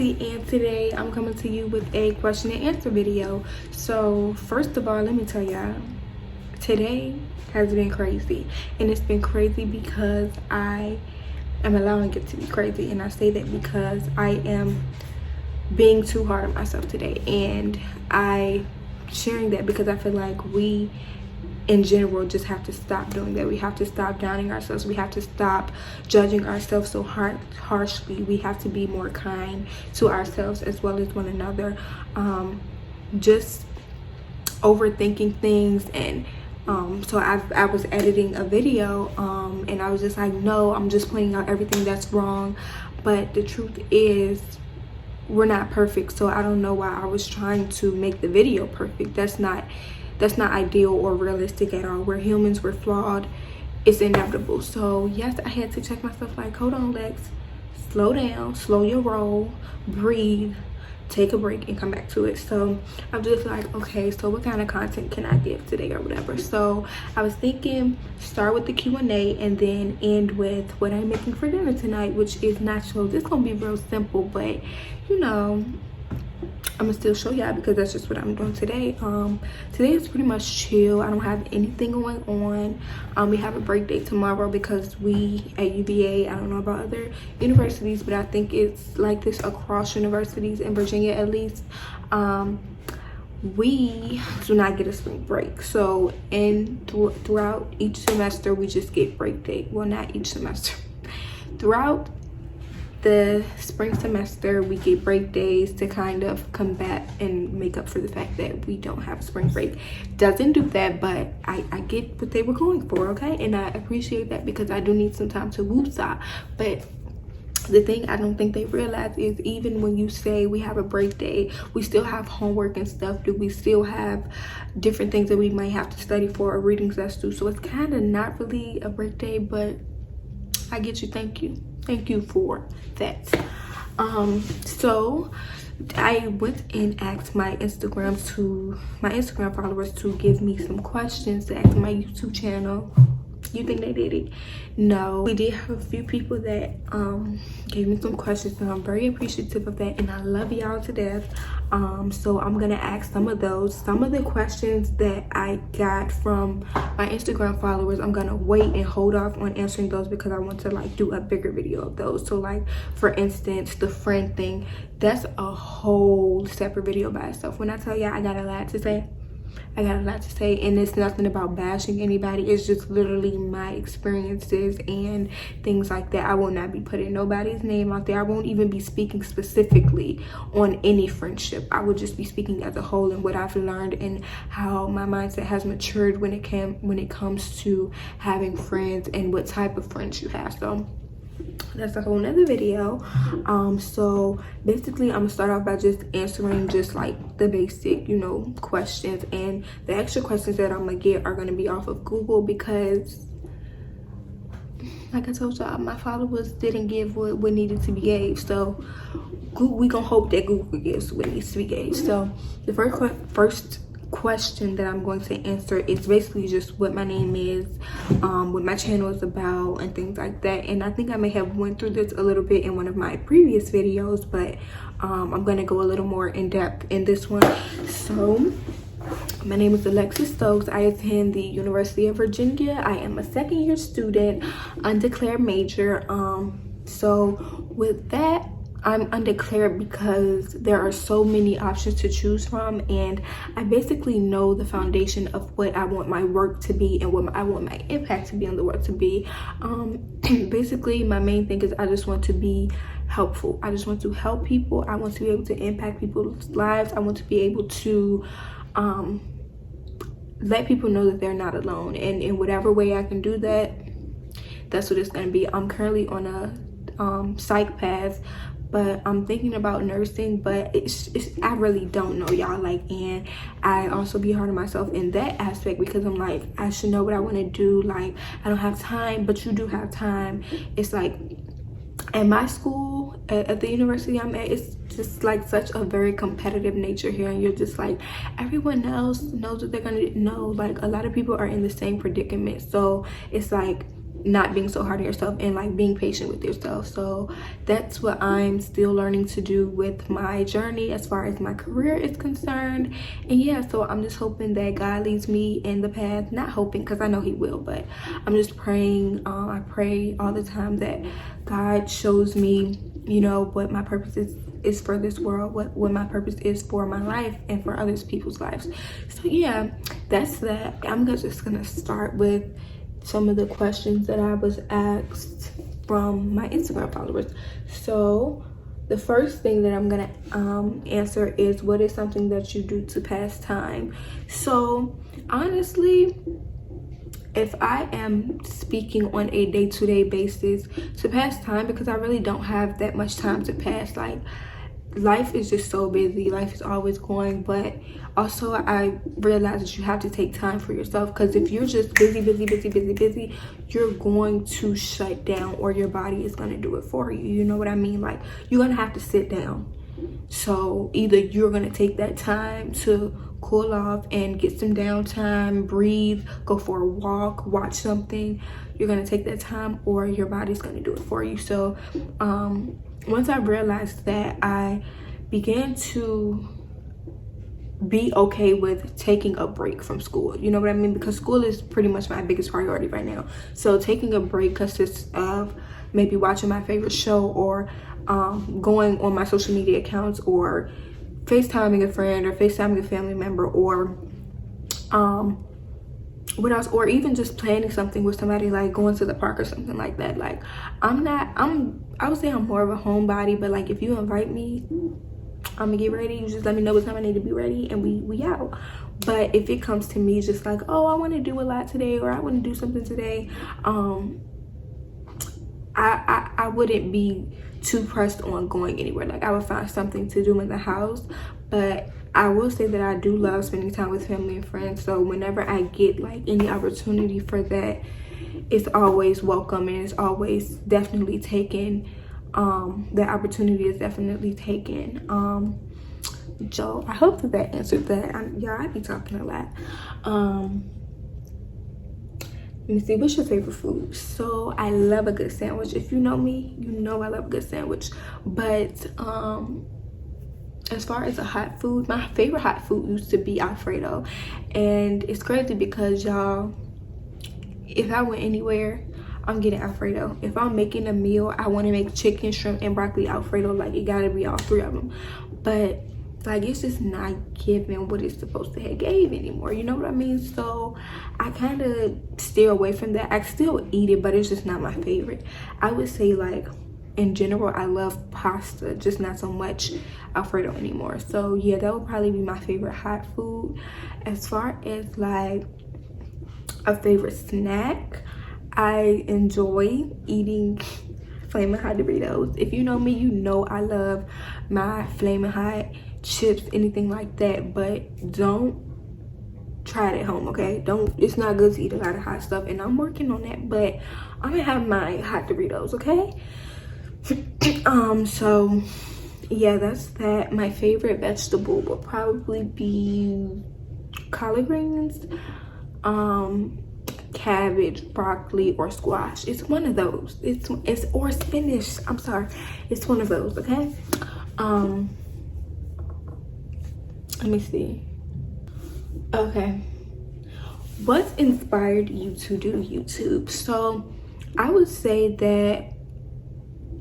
Alexis, and today I'm coming to you with a question and answer video. So first of all, let me tell y'all, today has been crazy, and it's been crazy because I am allowing it to be crazy, and I say that because I am being too hard on myself today, and I sharing that because I feel like we in general just have to stop doing that. We have to stop downing ourselves. We have to stop judging ourselves so harshly. We have to be more kind to ourselves as well as one another. Just overthinking things, and so I was editing a video and I was just like, no, I'm just pointing out everything that's wrong, but the truth is we're not perfect. So I don't know why I was trying to make the video perfect. That's not ideal or realistic at all. We're humans, we're flawed, it's inevitable. So yes, I had to check myself, like, hold on, Lex, slow down, slow your roll, breathe, take a break, and come back to it. So I'm just like, okay, so what kind of content can I give today or whatever? So I was thinking start with the Q&A and then end with what I'm making for dinner tonight, which is nachos. It's gonna be real simple, but you know, I'm gonna still show y'all because that's just what I'm doing today. Today is pretty much chill. I don't have anything going on. We have a break day tomorrow because we at UVA, I don't know about other universities, but I think it's like this across universities in Virginia at least. We do not get a spring break. So throughout each semester, we just get break day. Well, not each semester. Throughout the spring semester, we get break days to kind of combat and make up for the fact that we don't have a spring break. Doesn't do that, but I get what they were going for, okay? And I appreciate that because I do need some time to woosah. But the thing I don't think they realize is even when you say we have a break day, we still have homework and stuff. Do we still have different things that we might have to study for or readings that's due? So it's kind of not really a break day, but I get you. Thank you for that. So I went and asked my Instagram followers to give me some questions to ask my YouTube channel. You think they did it? No. We did have a few people that gave me some questions, and I'm very appreciative of that, and I love y'all to death. So I'm gonna ask some of those. Some of the questions that I got from my Instagram followers, I'm gonna wait and hold off on answering those because I want to like do a bigger video of those. So like, for instance, the friend thing, that's a whole separate video by itself. When I tell y'all I got a lot to say, and it's nothing about bashing anybody. It's just literally my experiences and things like that. I will not be putting nobody's name out there. I won't even be speaking specifically on any friendship. I would just be speaking as a whole and what I've learned and how my mindset has matured when it comes to having friends and what type of friends you have. So that's a whole nother video. So basically I'm gonna start off by just answering just like the basic, you know, questions, and the extra questions that I'm gonna get are gonna be off of Google because like I told y'all, my followers didn't give what needed to be gave. So we gonna hope that Google gives what needs to be gave. So the first question that I'm going to answer is basically just what my name is, what my channel is about, and things like that. And I think I may have went through this a little bit in one of my previous videos, but I'm going to go a little more in depth in this one. So my name is Alexis Stokes. I attend the University of Virginia. I am a second-year student, undeclared major. So with that, I'm undeclared because there are so many options to choose from, and I basically know the foundation of what I want my work to be and what I want my impact to be on the work to be. Basically my main thing is I just want to be helpful. I just want to help people. I want to be able to impact people's lives. I want to be able to let people know that they're not alone, and in whatever way I can do that, that's what it's going to be. I'm currently on a psych path, but I'm thinking about nursing, but I really don't know, y'all. Like, and I also be hard on myself in that aspect because I'm like, I should know what I want to do. Like, I don't have time, but you do have time. It's like at my school, at the university I'm at, it's just like such a very competitive nature here, and you're just like, everyone else knows what they're gonna know. Like, a lot of people are in the same predicament, so it's like not being so hard on yourself and like being patient with yourself. So that's what I'm still learning to do with my journey as far as my career is concerned. And yeah, so I'm just hoping that God leads me in the path, not hoping because I know he will, but I'm just praying. I pray all the time that God shows me, you know, what my purpose is for this world, what my purpose is for my life and for others people's lives. So yeah, that's that. I'm just gonna start with some of the questions that I was asked from my Instagram followers. So the first thing that I'm gonna answer is, what is something that you do to pass time? So honestly, if I am speaking on a day-to-day basis to pass time, because I really don't have that much time to pass, like life is just so busy, life is always going, but also I realize that you have to take time for yourself, because if you're just busy, you're going to shut down, or your body is going to do it for you. You know what I mean? Like, you're going to have to sit down. So either you're going to take that time to cool off and get some downtime, breathe, go for a walk, watch something. You're going to take that time, or your body's going to do it for you. So once I realized that, I began to be okay with taking a break from school. You know what I mean? Because school is pretty much my biggest priority right now. So taking a break consists of maybe watching my favorite show, or going on my social media accounts, or FaceTiming a friend, or FaceTiming a family member, or what else, or even just planning something with somebody, like going to the park or something like that. Like, I would say I'm more of a homebody, but like if you invite me, I'm gonna get ready. You just let me know what time I need to be ready, and we out. But if it comes to me just like, oh, I want to do a lot today, or I want to do something today, I wouldn't be too pressed on going anywhere. Like, I would find something to do in the house. But I will say that I do love spending time with family and friends. So whenever I get like any opportunity for that, it's always welcome, and it's always definitely taken. That opportunity is definitely taken. Joe, I hope that answered that. Y'all, I be talking a lot. Let me see, what's your favorite food? So I love a good sandwich. If you know me, you know I love a good sandwich. But as far as a hot food, my favorite hot food used to be Alfredo. And it's crazy because, y'all, if I went anywhere, I'm getting Alfredo. If I'm making a meal, I want to make chicken, shrimp, and broccoli Alfredo. Like, it gotta be all three of them. But like, it's just not giving what it's supposed to have gave anymore. You know what I mean? So I kind of steer away from that. I still eat it, but it's just not my favorite. I would say, like, in general, I love pasta, just not so much Alfredo anymore. So yeah, that would probably be my favorite hot food. As far as like a favorite snack, I enjoy eating Flamin' Hot Doritos. If you know me, you know I love my Flamin' Hot chips, anything like that. But don't try it at home, okay? It's not good to eat a lot of hot stuff, and I'm working on that. But I'm gonna have my hot Doritos, okay? So yeah, that's that. My favorite vegetable will probably be collard greens, cabbage, broccoli, or squash. It's one of those. It's or spinach. I'm sorry, it's one of those. Okay. Let me see. Okay, what inspired you to do YouTube? So I would say that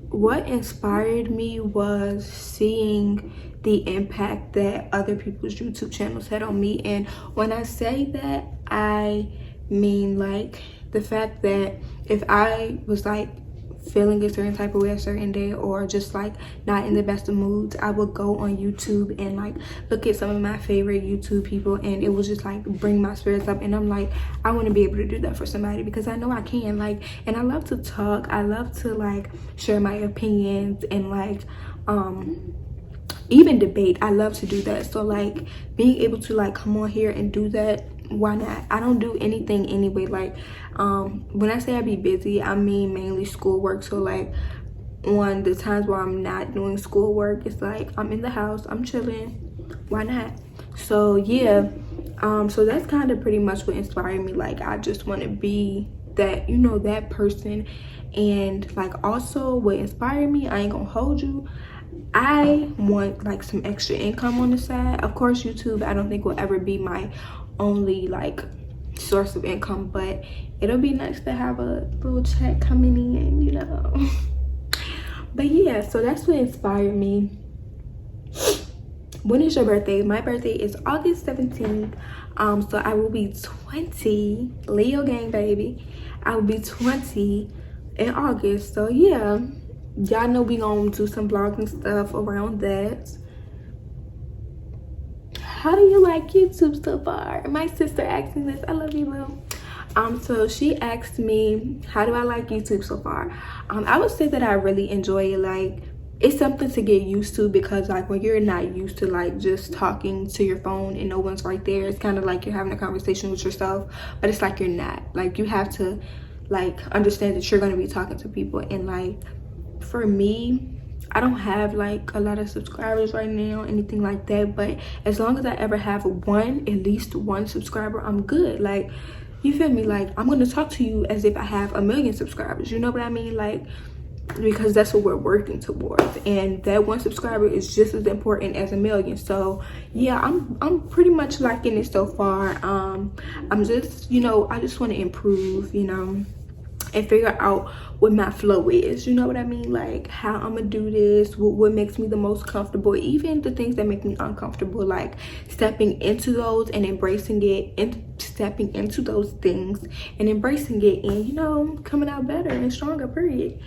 what inspired me was seeing the impact that other people's YouTube channels had on me. And when I say that, I mean like the fact that if I was like feeling a certain type of way a certain day, or just like not in the best of moods, I would go on YouTube and like look at some of my favorite YouTube people, and it was just like bring my spirits up. And I'm like, I want to be able to do that for somebody, because I know I can. Like, and I love to talk, I love to like share my opinions, and like even debate. I love to do that. So like being able to like come on here and do that, why not? I don't do anything anyway. Like when I say I be busy, I mean mainly schoolwork. So like on the times where I'm not doing schoolwork, it's like I'm in the house, I'm chilling, why not? So yeah, so that's kind of pretty much what inspired me. Like, I just want to be that, you know, that person. And like also what inspired me, I ain't gonna hold you, I want like some extra income on the side. Of course YouTube I don't think will ever be my only like source of income, but it'll be nice to have a little check coming in, you know. But yeah, so that's what inspired me. When is your birthday? My birthday is August 17th. So I will be 20. Leo gang baby. I will be 20 in August. So yeah, y'all know we gonna do some vlogging stuff around that. How do you like YouTube so far? My sister asked me this. I love you, Lil. So she asked me, how do I like YouTube so far? I would say that I really enjoy it. Like, it's something to get used to, because like when you're not used to like just talking to your phone and no one's right there, it's kind of like you're having a conversation with yourself, but it's like you're not. Like, you have to like understand that you're going to be talking to people. And like for me, I don't have like a lot of subscribers right now, anything like that, but as long as I ever have at least one subscriber, I'm good. Like, you feel me? Like, I'm gonna talk to you as if I have 1 million subscribers, you know what I mean? Like, because that's what we're working towards, and that one subscriber is just as important as 1 million. So yeah, I'm pretty much liking it so far. I'm just, you know, I just want to improve, you know, and figure out what my flow is, you know what I mean? Like, how I'm gonna do this, what makes me the most comfortable, even the things that make me uncomfortable, like stepping into those and embracing it, and stepping into those things and embracing it, and, you know, coming out better and stronger, period.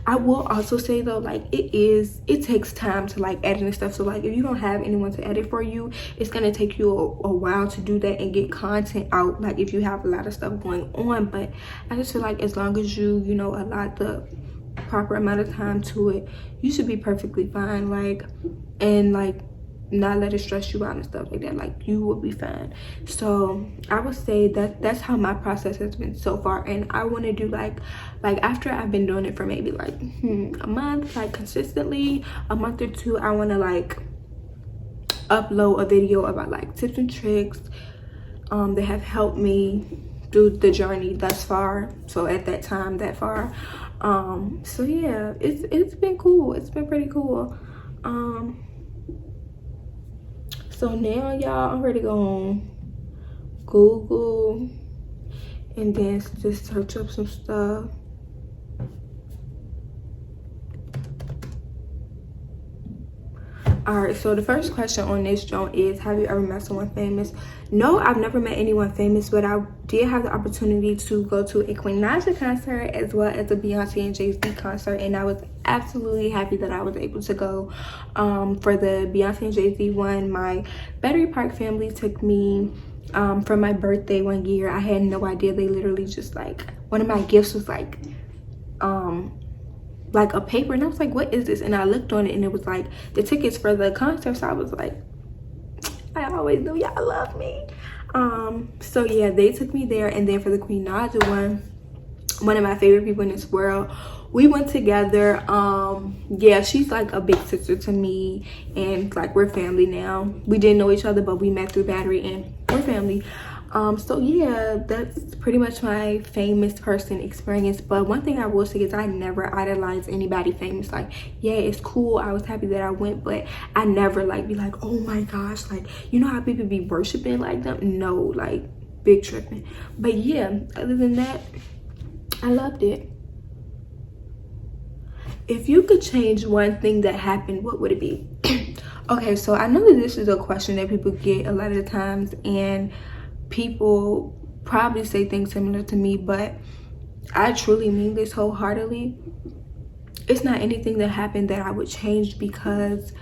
I will also say though, like, it takes time to like edit and stuff. So like, if you don't have anyone to edit for you, it's gonna take you a while to do that and get content out, like if you have a lot of stuff going on. But I just feel like as long as you know, allot the proper amount of time to it, you should be perfectly fine. Like, and like not let it stress you out and stuff like that. Like, you will be fine. So I would say that that's how my process has been so far. And I want to do like after I've been doing it for maybe like a month, like consistently a month or two, I want to like upload a video about like tips and tricks that have helped me through the journey thus far. So at that time, that far. So yeah, it's been cool. It's been pretty cool. So now, y'all, I'm ready to go on Google and then just search up some stuff. All right, so the first question on this joint is, have you ever met someone famous? No, I've never met anyone famous, but I did have the opportunity to go to a Queen Naija concert as well as a Beyonce and Jay-Z concert, and I was absolutely happy that I was able to go. For the Beyonce and Jay-Z one, my Battery Park family took me for my birthday one year. I had no idea. They literally just like, one of my gifts was like a paper, and I was like, what is this? And I looked on it and it was like the tickets for the concert. So I was like, I always knew y'all love me. So yeah, they took me there. And then for the Queen Naija one of my favorite people in this world, we went together. Yeah, she's like a big sister to me, and like we're family now. We didn't know each other, but we met through Battery and we're family. So yeah, that's pretty much my famous person experience. But one thing I will say is I never idolize anybody famous. Like, yeah, it's cool, I was happy that I went, but I never like be like, oh my gosh, like, you know how people be worshiping like them? No, like, big tripping. But yeah, other than that, I loved it. If you could change one thing that happened, what would it be? Okay, so I know that this is a question that people get a lot of the times, and people probably say things similar to me, but I truly mean this wholeheartedly. It's not anything that happened that I would change, because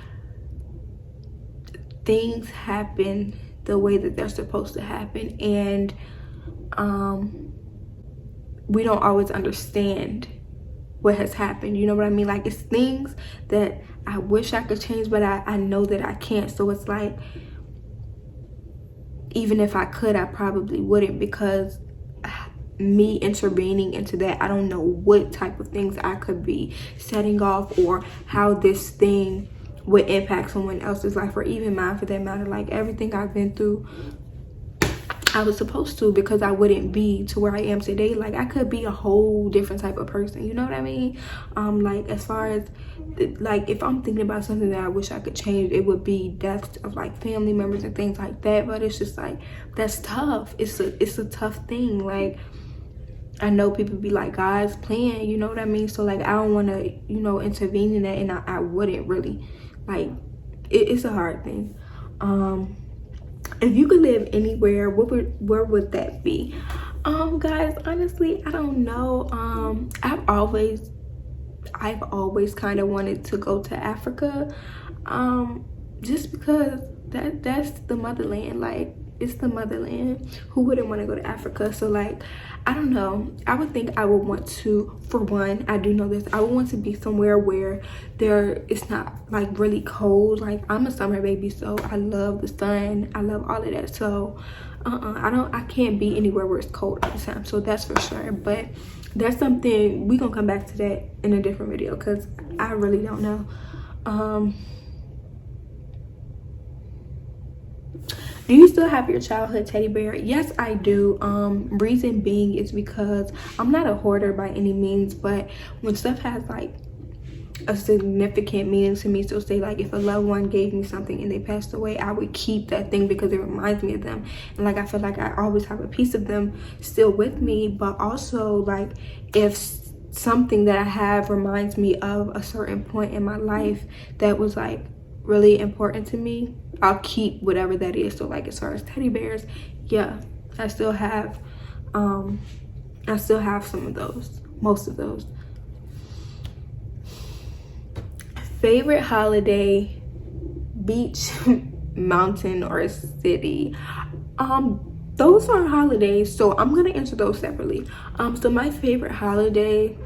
things happen the way that they're supposed to happen, and we don't always understand what has happened, you know what I mean? Like, it's things that I wish I could change, but I know that I can't. So it's like, even if I could, I probably wouldn't, because me intervening into that, I don't know what type of things I could be setting off, or how this thing would impact someone else's life, or even mine for that matter. Like, everything I've been through, I was supposed to, because I wouldn't be to where I am today. Like, I could be a whole different type of person, you know what I mean? Like, as far as like, if I'm thinking about something that I wish I could change, it would be deaths of like family members and things like that. But it's just like, that's tough. It's a tough thing. Like, I know people be like, God's plan, you know what I mean? So like, I don't want to, you know, intervene in that, and I wouldn't really. Like, it's a hard thing. If you could live anywhere, where would that be? Guys, honestly, I don't know. I've always kind of wanted to go to Africa, just because that's the motherland. Like, it's the motherland. Who wouldn't want to go to Africa? So like, I don't know, I would think I would want to, for one, I do know this, I would want to be somewhere where it's not like really cold. Like, I'm a summer baby, so I love the sun, I love all of that. So I can't be anywhere where it's cold all the time, so that's for sure. But that's something, we gonna come back to that in a different video, because I really don't know. Do you still have your childhood teddy bear? Yes, I do. Reason being is because I'm not a hoarder by any means, but when stuff has like a significant meaning to me, so say like if a loved one gave me something and they passed away, I would keep that thing because it reminds me of them. And like, I feel like I always have a piece of them still with me. But also, like, if something that I have reminds me of a certain point in my life that was like really important to me, I'll keep whatever that is. So like, as far as teddy bears, yeah, I still have some of those, most of those. Favorite holiday: beach, mountain, or city? Those are holidays, so I'm gonna answer those separately. So my favorite holiday,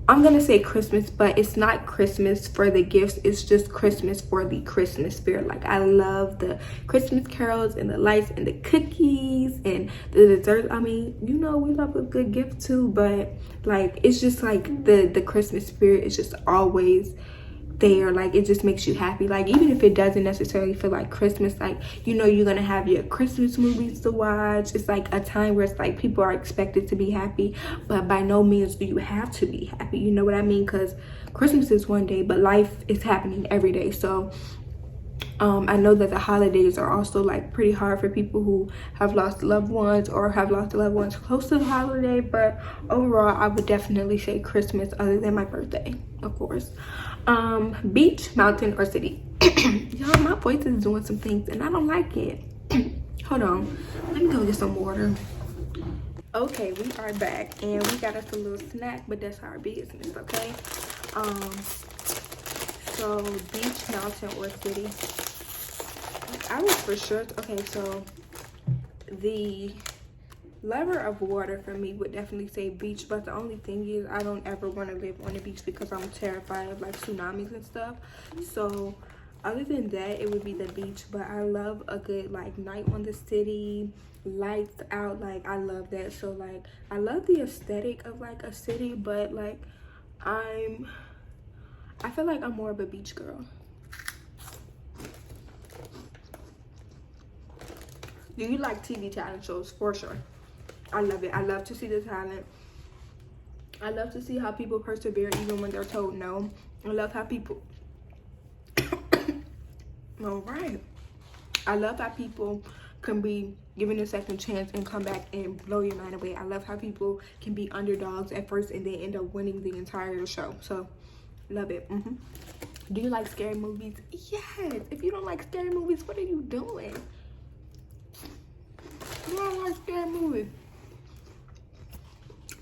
I'm gonna say Christmas, but it's not Christmas for the gifts, it's just Christmas for the Christmas spirit. Like, I love the Christmas carols and the lights and the cookies and the desserts. I mean, you know, we love a good gift too, but like, it's just like the Christmas spirit is just always there. Like, it just makes you happy. Like, even if it doesn't necessarily feel like Christmas, like, you know, you're gonna have your Christmas movies to watch. It's like a time where it's like people are expected to be happy, but by no means do you have to be happy, you know what I mean? Because Christmas is one day, but life is happening every day. So I know that the holidays are also like pretty hard for people who have lost loved ones or have lost loved ones close to the holiday, but overall I would definitely say Christmas, other than my birthday, of course. Beach, mountain, or city? Y'all, my voice is doing some things and I don't like it. Hold on, let me go get some water. Okay, we are back and we got us a little snack, but that's our business, okay? So beach, mountain, or city? I would for sure, okay, so the lover of water for me would definitely say beach, but the only thing is I don't ever want to live on the beach because I'm terrified of like tsunamis and stuff. So other than that, it would be the beach. But I love a good like night on the city, lights out, like I love that. So like, I love the aesthetic of like a city, but like I feel like I'm more of a beach girl. Do you like TV talent shows? For sure. I love it. I love to see the talent. I love to see how people persevere even when they're told no. I love how people all right. I love how people can be given a second chance and come back and blow your mind away. I love how people can be underdogs at first and then end up winning the entire show. So love it. Do you like scary movies? Yes. If you don't like scary movies, what are you doing? You don't like scary movies.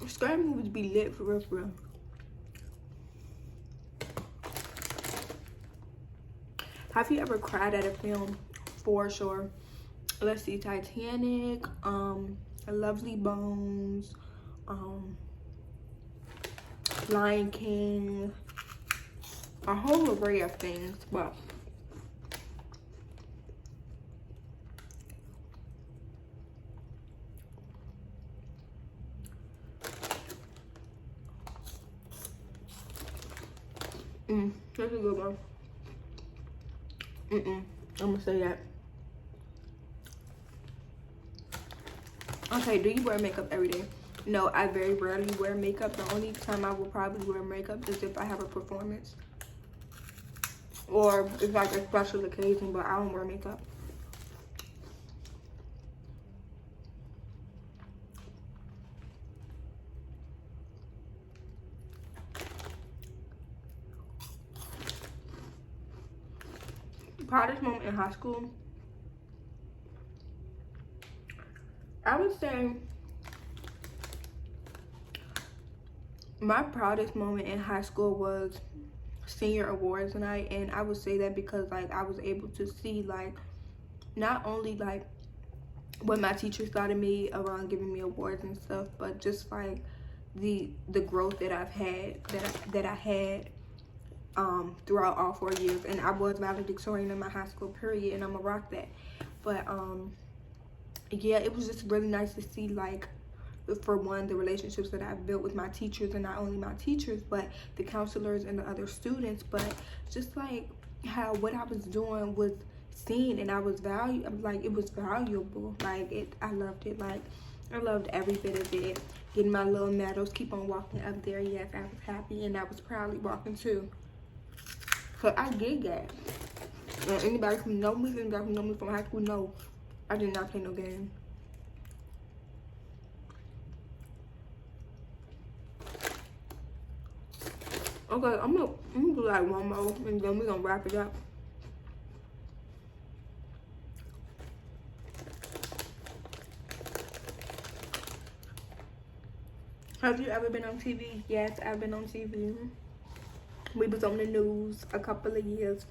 Scary movies be lit for real, for real. Have you ever cried at a film? For sure. Let's see, Titanic, Lovely Bones, Lion King, a whole array of things, but that's a good one. I'm gonna say that. Okay, do you wear makeup every day? No, I very rarely wear makeup. The only time I will probably wear makeup is if I have a performance. Or it's like a special occasion, but I don't wear makeup. Proudest moment in high school, I would say my proudest moment in high school was senior awards night. And I would say that because like I was able to see like not only like what my teachers thought of me around giving me awards and stuff, but just like the growth that I've had that I had throughout all 4 years. And I was valedictorian in my high school period, and I'm gonna rock that. But yeah, it was just really nice to see, like, for one, the relationships that I've built with my teachers, and not only my teachers but the counselors and the other students, but just like how what I was doing was seen, and I was like it was valuable. Like I loved it. Like I loved every bit of it. Getting my little medals, keep on walking up there. Yes, I was happy, and I was proudly walking too. So I did that. And anybody who know me, from high school know I did not play no game. Okay, I'm gonna do like one more, and then we're gonna wrap it up. Have you ever been on TV? Yes, I've been on TV. We was on the news for a couple of years.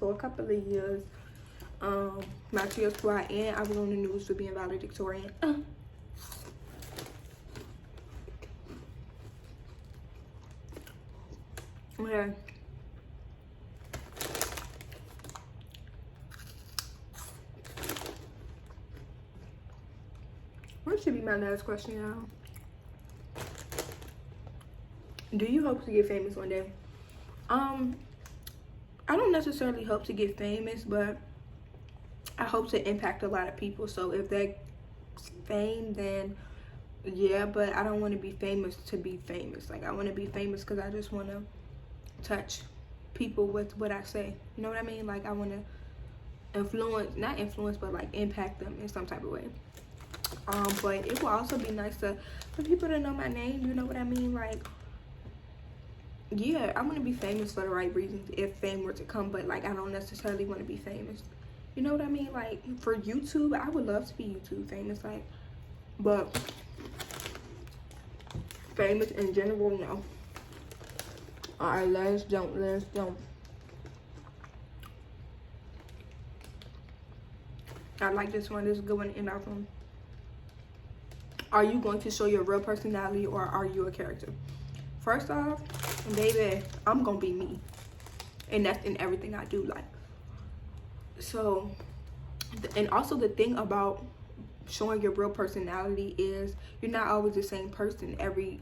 My cheer squad, and I was on the news for being valedictorian. Okay. What should be my last question, y'all? Do you hope to get famous one day? I don't necessarily hope to get famous, but I hope to impact a lot of people. So if that's fame, then yeah, but I don't want to be famous to be famous. Like I want to be famous because I just want to touch people with what I say. You know what I mean? Like I want to not influence, but like impact them in some type of way. But it will also be nice for people to know my name. You know what I mean? Like, yeah, I want to be famous for the right reasons if fame were to come, but like I don't necessarily want to be famous. You know what I mean? Like for YouTube, I would love to be YouTube famous, like, but famous in general, no. Alright, let's jump. I like this one. This is a good one to end off on. Are you going to show your real personality, or are you a character? First off, baby, I'm gonna be me, and that's in everything I do. Like, so, and also the thing about showing your real personality is you're not always the same person every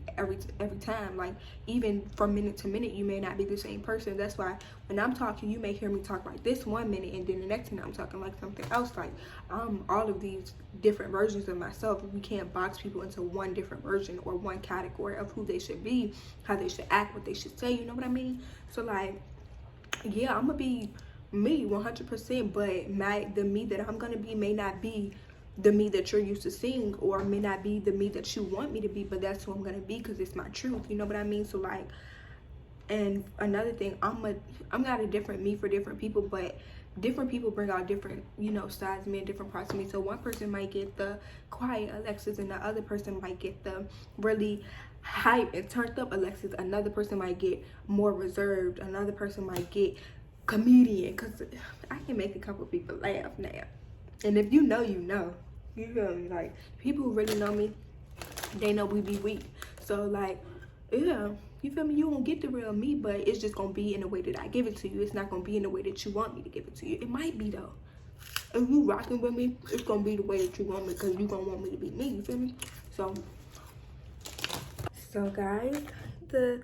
time. Like even from minute to minute, you may not be the same person. That's why when I'm talking, you may hear me talk like this 1 minute, and then the next minute I'm talking like something else. Like all of these different versions of myself. We can't box people into one different version or one category of who they should be, how they should act, what they should say. You know what I mean? So like, yeah, I'm gonna be me 100%, but the me that I'm gonna be may not be the me that you're used to seeing, or may not be the me that you want me to be, but that's who I'm gonna be because it's my truth. You know what I mean? So like, and another thing, I'm not a different me for different people, but different people bring out different, you know, sides of me and different parts of me. So one person might get the quiet Alexis, and the other person might get the really hype and turned up Alexis. Another person might get more reserved. Another person might get comedian, because I can make a couple people laugh now. And if you know, you know. You feel me? Like, people who really know me, they know we be weak. So, like, yeah, you feel me? You won't get the real me, but it's just going to be in the way that I give it to you. It's not going to be in the way that you want me to give it to you. It might be, though. If you rocking with me, it's going to be the way that you want me, because you going to want me to be me. You feel me? So guys, the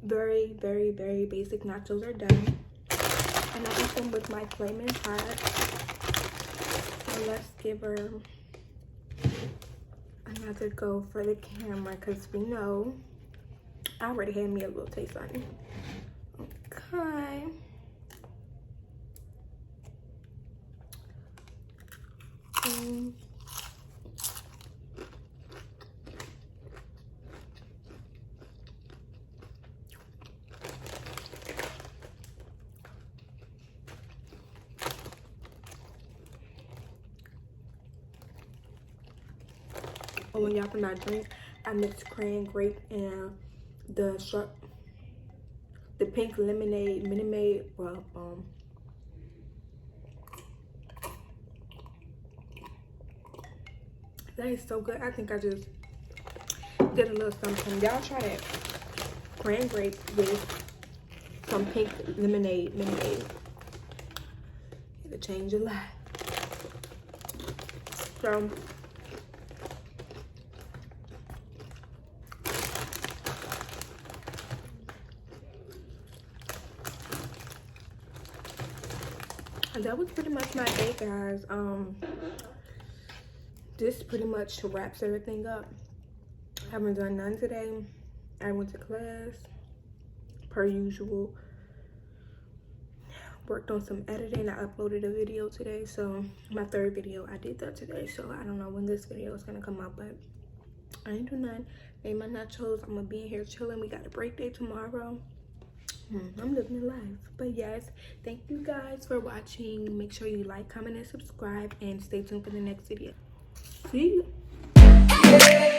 very, very, very basic nachos are done. And I eat them with my flaming hot. So let's give her I'm gonna have to go for the camera because we know I already had me a little taste on it. Okay. Oh, when y'all for my drink, I mixed cran, grape, and the pink lemonade Minute Maid. Well, that is so good. I think I just did a little something. Y'all try that cran grape with some pink lemonade Minute Maid. It'll change your life. So that was pretty much my day, guys. This pretty much wraps everything up. I haven't done none today. I went to class per usual. Worked on some editing. I uploaded a video today, so my third video I did that today. So I don't know when this video is gonna come out, but I ain't do none. Made my nachos. I'm gonna be in here chilling. We got a break day tomorrow. I'm living life. But yes, thank you guys for watching. Make sure you like, comment, and subscribe, and stay tuned for the next video. See you.